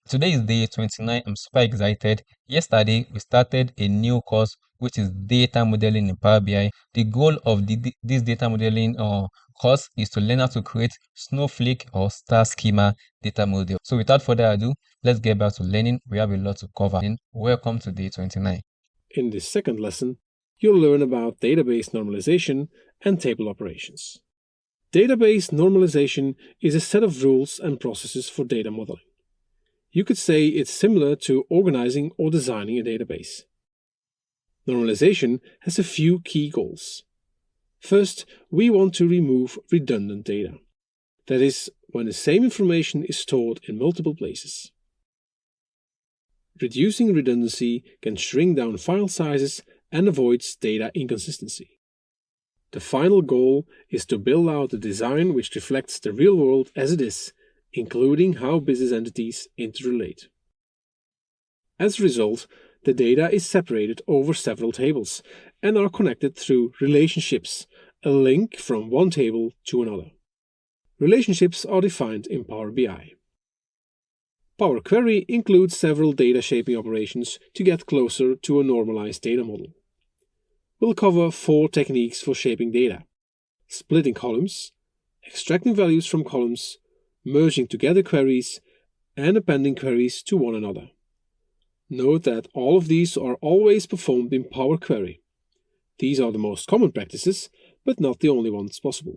Today is day 29. I'm super excited. Yesterday, we started a new course, which is data modeling in Power BI. The goal of this data modeling course is to learn how to create snowflake or star schema data model. So without further ado, let's get back to learning. We have a lot to cover. Welcome to day 29. In this second lesson, you'll learn about database normalization and table operations. Database normalization is a set of rules and processes for data modeling. You could say it's similar to organizing or designing a database. Normalization has a few key goals. First, we want to remove redundant data. That is, when the same information is stored in multiple places. Reducing redundancy can shrink down file sizes and avoids data inconsistency. The final goal is to build out a design which reflects the real world as it is, including how business entities interrelate. As a result, the data is separated over several tables and are connected through relationships, a link from one table to another. Relationships are defined in Power BI. Power Query includes several data shaping operations to get closer to a normalized data model. We'll cover 4 techniques for shaping data: splitting columns, extracting values from columns, merging together queries, and appending queries to one another. Note that all of these are always performed in Power Query. These are the most common practices, but not the only ones possible.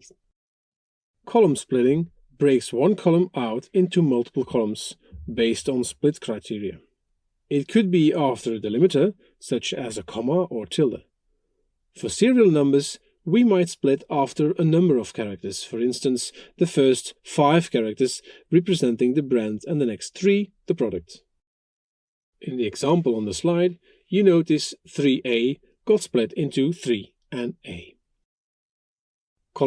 Column splitting breaks one column out into multiple columns based on split criteria. It could be after a delimiter, such as a comma or tilde. For serial numbers, we might split after a number of characters, for instance, the first 5 characters representing the brand and the next 3 the product. In the example on the slide, you notice 3A got split into 3 and A.